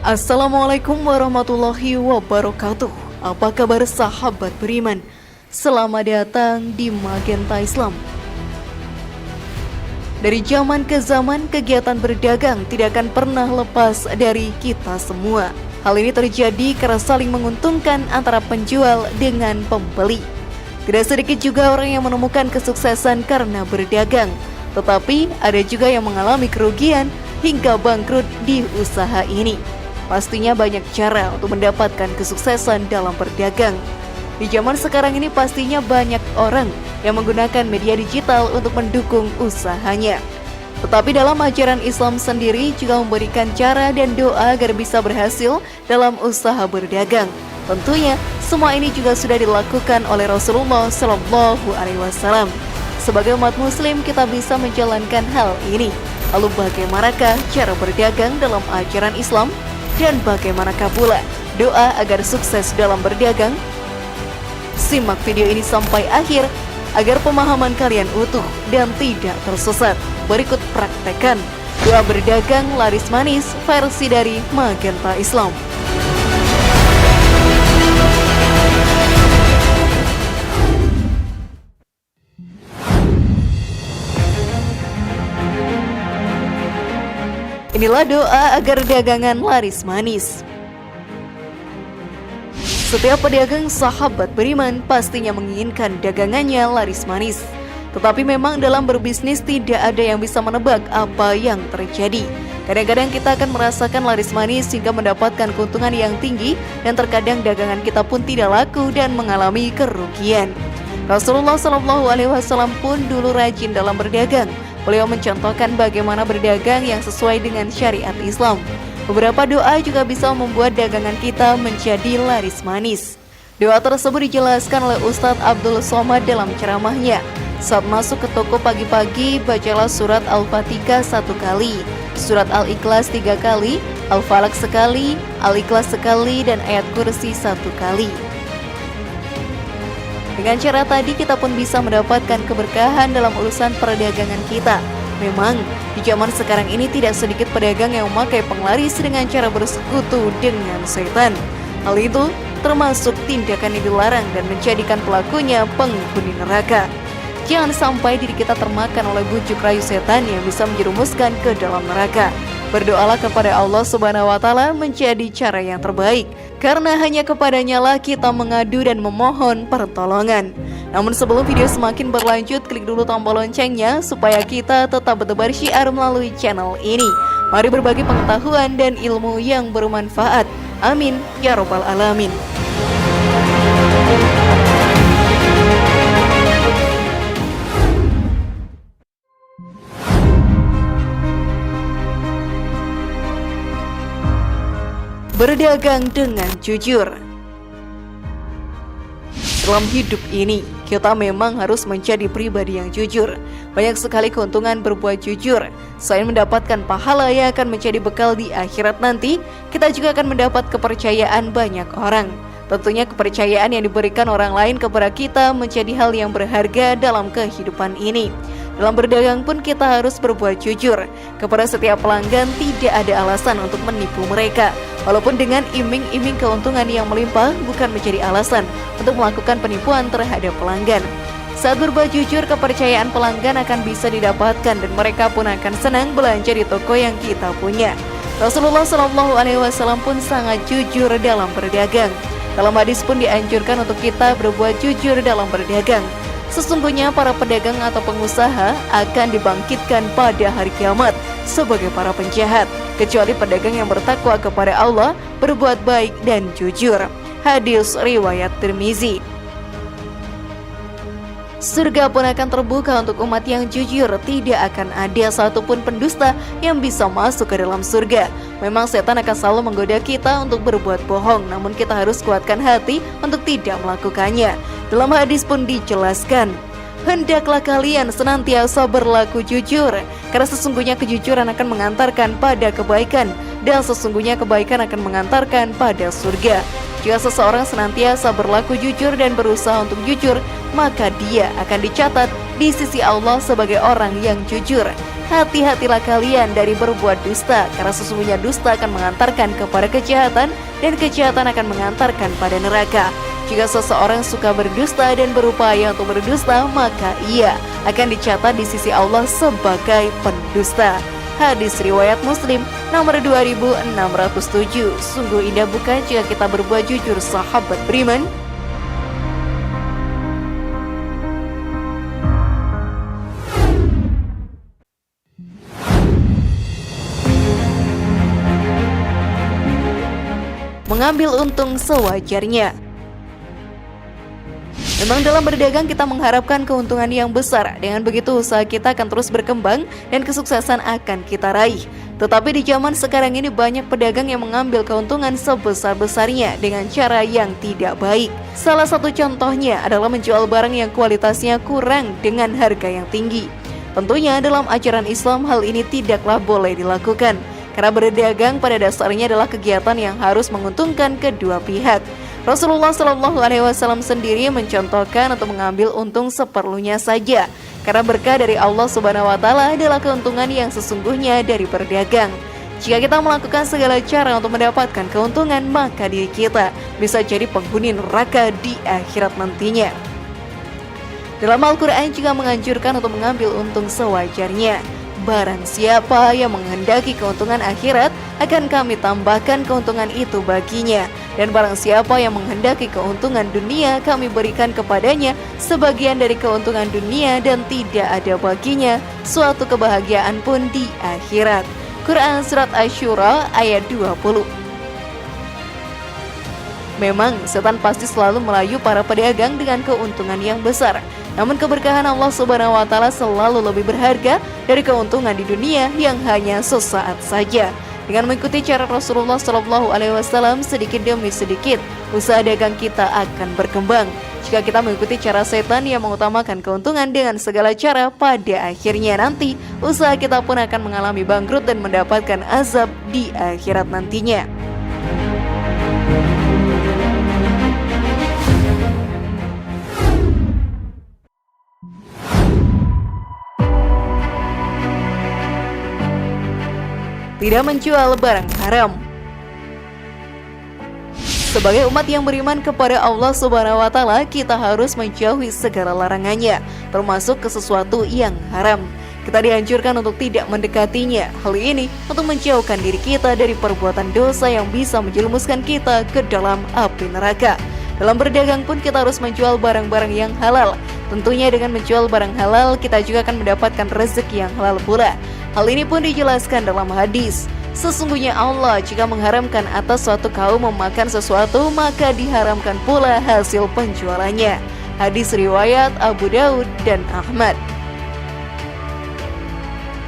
Assalamualaikum warahmatullahi wabarakatuh. Apa kabar sahabat beriman? Selamat datang di Magenta Islam. Dari zaman ke zaman, kegiatan berdagang tidak akan pernah lepas dari kita semua. Hal ini terjadi karena saling menguntungkan antara penjual dengan pembeli. Tidak sedikit juga orang yang menemukan kesuksesan karena berdagang, tetapi ada juga yang mengalami kerugian hingga bangkrut di usaha ini. Pastinya banyak cara untuk mendapatkan kesuksesan dalam berdagang. Di zaman sekarang ini pastinya banyak orang yang menggunakan media digital untuk mendukung usahanya. Tetapi dalam ajaran Islam sendiri juga memberikan cara dan doa agar bisa berhasil dalam usaha berdagang. Tentunya semua ini juga sudah dilakukan oleh Rasulullah SAW. Sebagai umat muslim kita bisa menjalankan hal ini. Lalu bagaimanakah cara berdagang dalam ajaran Islam? Dan bagaimanakah pula doa agar sukses dalam berdagang? Simak video ini sampai akhir agar pemahaman kalian utuh dan tidak tersesat. Berikut praktekkan doa berdagang laris manis versi dari Magenta Islam. Inilah doa agar dagangan laris manis. Setiap pedagang sahabat beriman pastinya menginginkan dagangannya laris manis. Tetapi memang dalam berbisnis tidak ada yang bisa menebak apa yang terjadi. Kadang-kadang kita akan merasakan laris manis hingga mendapatkan keuntungan yang tinggi, dan terkadang dagangan kita pun tidak laku dan mengalami kerugian. Rasulullah SAW pun dulu rajin dalam berdagang. Beliau mencontohkan bagaimana berdagang yang sesuai dengan syariat Islam. Beberapa doa juga bisa membuat dagangan kita menjadi laris manis. Doa tersebut dijelaskan oleh Ustadz Abdul Somad dalam ceramahnya. Saat masuk ke toko pagi-pagi, bacalah surat Al-Fatihah 1 kali, surat Al-Ikhlas 3 kali, Al-Falaq sekali, Al-Ikhlas sekali, dan ayat kursi 1 kali. Dengan cara tadi kita pun bisa mendapatkan keberkahan dalam urusan perdagangan kita. Memang di zaman sekarang ini tidak sedikit pedagang yang memakai penglaris dengan cara bersekutu dengan setan. Hal itu termasuk tindakan yang dilarang dan menjadikan pelakunya penghuni neraka. Jangan sampai diri kita termakan oleh bujuk rayu setan yang bisa menjerumuskan ke dalam neraka. Berdoalah kepada Allah Subhanahu wa Ta'ala menjadi cara yang terbaik, karena hanya kepadanya lah kita mengadu dan memohon pertolongan. Namun sebelum video semakin berlanjut, klik dulu tombol loncengnya supaya kita tetap bertebar syiar melalui channel ini. Mari berbagi pengetahuan dan ilmu yang bermanfaat. Amin ya robbal alamin. Berdagang dengan jujur. Dalam hidup ini, kita memang harus menjadi pribadi yang jujur. Banyak sekali keuntungan berbuat jujur. Selain mendapatkan pahala yang akan menjadi bekal di akhirat nanti, kita juga akan mendapat kepercayaan banyak orang. Tentunya kepercayaan yang diberikan orang lain kepada kita menjadi hal yang berharga dalam kehidupan ini. Dalam berdagang pun kita harus berbuat jujur. Kepada setiap pelanggan tidak ada alasan untuk menipu mereka. Walaupun dengan iming-iming keuntungan yang melimpah bukan menjadi alasan untuk melakukan penipuan terhadap pelanggan. Saat berbuat jujur, kepercayaan pelanggan akan bisa didapatkan dan mereka pun akan senang belanja di toko yang kita punya. Rasulullah SAW pun sangat jujur dalam berdagang. Dalam hadis pun dianjurkan untuk kita berbuat jujur dalam berdagang. Sesungguhnya para pedagang atau pengusaha akan dibangkitkan pada hari kiamat sebagai para penjahat, kecuali pedagang yang bertakwa kepada Allah, berbuat baik dan jujur. Hadis riwayat Tirmizi. Surga pun akan terbuka untuk umat yang jujur. Tidak akan ada satupun pendusta yang bisa masuk ke dalam surga. Memang setan akan selalu menggoda kita untuk berbuat bohong, namun kita harus kuatkan hati untuk tidak melakukannya. Dalam hadis pun dijelaskan, hendaklah kalian senantiasa berlaku jujur, karena sesungguhnya kejujuran akan mengantarkan pada kebaikan, dan sesungguhnya kebaikan akan mengantarkan pada surga. Jika seseorang senantiasa berlaku jujur dan berusaha untuk jujur, maka dia akan dicatat di sisi Allah sebagai orang yang jujur. hati-hatilah kalian dari berbuat dusta, karena sesungguhnya dusta akan mengantarkan kepada kejahatan dan kejahatan akan mengantarkan pada neraka. Jika seseorang suka berdusta dan berupaya untuk berdusta, maka ia akan dicatat di sisi Allah sebagai pendusta. Hadis riwayat Muslim nomor 2607. Sungguh indah bukan jika kita berbuat jujur, sahabat beriman? Mengambil untung sewajarnya. Memang dalam berdagang kita mengharapkan keuntungan yang besar. Dengan begitu usaha kita akan terus berkembang dan kesuksesan akan kita raih. Tetapi di zaman sekarang ini banyak pedagang yang mengambil keuntungan sebesar-besarnya dengan cara yang tidak baik. Salah satu contohnya adalah menjual barang yang kualitasnya kurang dengan harga yang tinggi. Tentunya dalam ajaran Islam hal ini tidaklah boleh dilakukan, karena berdagang pada dasarnya adalah kegiatan yang harus menguntungkan kedua pihak. Rasulullah SAW sendiri mencontohkan untuk mengambil untung seperlunya saja, karena berkah dari Allah Subhanahu wa Ta'ala adalah keuntungan yang sesungguhnya dari berdagang. Jika kita melakukan segala cara untuk mendapatkan keuntungan, maka diri kita bisa jadi penghuni neraka di akhirat nantinya. Dalam Al-Quran juga menganjurkan untuk mengambil untung sewajarnya. Barang siapa yang menghendaki keuntungan akhirat, akan kami tambahkan keuntungan itu baginya. Dan barang siapa yang menghendaki keuntungan dunia, kami berikan kepadanya sebagian dari keuntungan dunia dan tidak ada baginya suatu kebahagiaan pun di akhirat. Quran Surat Asy-Syura ayat 20. Memang setan pasti selalu merayu para pedagang dengan keuntungan yang besar. Namun keberkahan Allah Subhanahu wa Ta'ala selalu lebih berharga dari keuntungan di dunia yang hanya sesaat saja. Dengan mengikuti cara Rasulullah SAW sedikit demi sedikit, usaha dagang kita akan berkembang. Jika kita mengikuti cara setan yang mengutamakan keuntungan dengan segala cara, pada akhirnya nanti usaha kita pun akan mengalami bangkrut dan mendapatkan azab di akhirat nantinya. Tidak menjual barang haram. Sebagai umat yang beriman kepada Allah Subhanahu wa Ta'ala, kita harus menjauhi segala larangannya, termasuk ke sesuatu yang haram. Kita dianjurkan untuk tidak mendekatinya. Hal ini untuk menjauhkan diri kita dari perbuatan dosa yang bisa menjerumuskan kita ke dalam api neraka. Dalam berdagang pun kita harus menjual barang-barang yang halal. Tentunya dengan menjual barang halal, kita juga akan mendapatkan rezeki yang halal pula. Hal ini pun dijelaskan dalam hadis. Sesungguhnya Allah jika mengharamkan atas suatu kaum memakan sesuatu, maka diharamkan pula hasil penjualannya. Hadis riwayat Abu Daud dan Ahmad.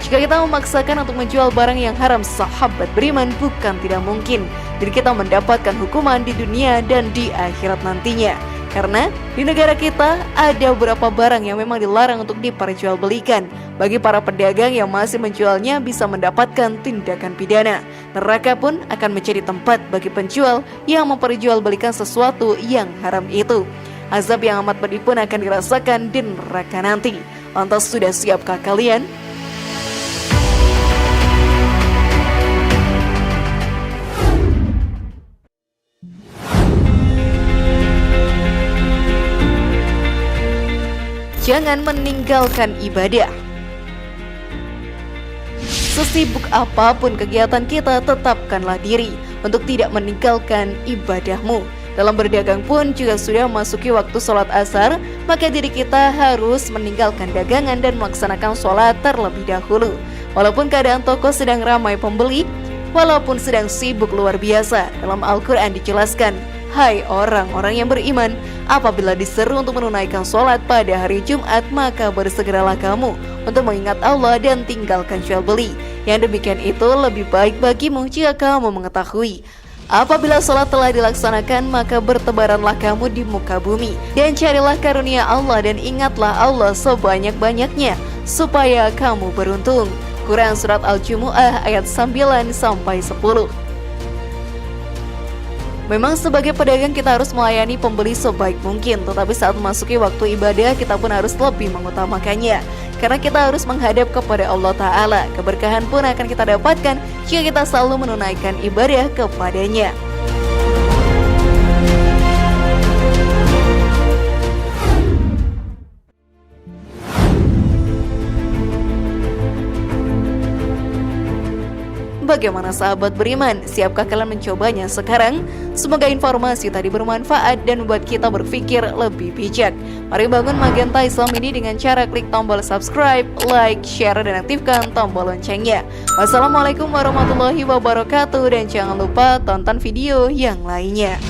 Jika kita memaksakan untuk menjual barang yang haram, sahabat beriman, bukan tidak mungkin jadi kita mendapatkan hukuman di dunia dan di akhirat nantinya. Karena di negara kita ada beberapa barang yang memang dilarang untuk diperjualbelikan. Bagi para pedagang yang masih menjualnya bisa mendapatkan tindakan pidana. Neraka pun akan menjadi tempat bagi penjual yang memperjualbelikan sesuatu yang haram itu. Azab yang amat pedih pun akan dirasakan di neraka nanti. Lantas sudah siapkah kalian? Jangan meninggalkan ibadah. Sesibuk apapun kegiatan kita, tetapkanlah diri untuk tidak meninggalkan ibadahmu. Dalam berdagang pun juga sudah memasuki waktu sholat asar, maka diri kita harus meninggalkan dagangan dan melaksanakan sholat terlebih dahulu. Walaupun keadaan toko sedang ramai pembeli, walaupun sedang sibuk luar biasa, dalam Al-Quran dijelaskan, hai orang-orang yang beriman, apabila diseru untuk menunaikan sholat pada hari Jumat, maka bersegeralah kamu untuk mengingat Allah dan tinggalkan jual beli. Yang demikian itu lebih baik bagimu jika kamu mengetahui. Apabila sholat telah dilaksanakan, maka bertebaranlah kamu di muka bumi dan carilah karunia Allah dan ingatlah Allah sebanyak-banyaknya supaya kamu beruntung. Quran Surat Al-Jumu'ah ayat 9-10. Memang sebagai pedagang kita harus melayani pembeli sebaik mungkin, tetapi saat memasuki waktu ibadah kita pun harus lebih mengutamakannya. Karena kita harus menghadap kepada Allah Ta'ala. Keberkahan pun akan kita dapatkan jika kita selalu menunaikan ibadah kepadanya. Bagaimana sahabat beriman? Siapkah kalian mencobanya sekarang? Semoga informasi tadi bermanfaat dan membuat kita berpikir lebih bijak. Mari bangun Magenta Islam ini dengan cara klik tombol subscribe, like, share, dan aktifkan tombol loncengnya. Wassalamualaikum warahmatullahi wabarakatuh, dan jangan lupa tonton video yang lainnya.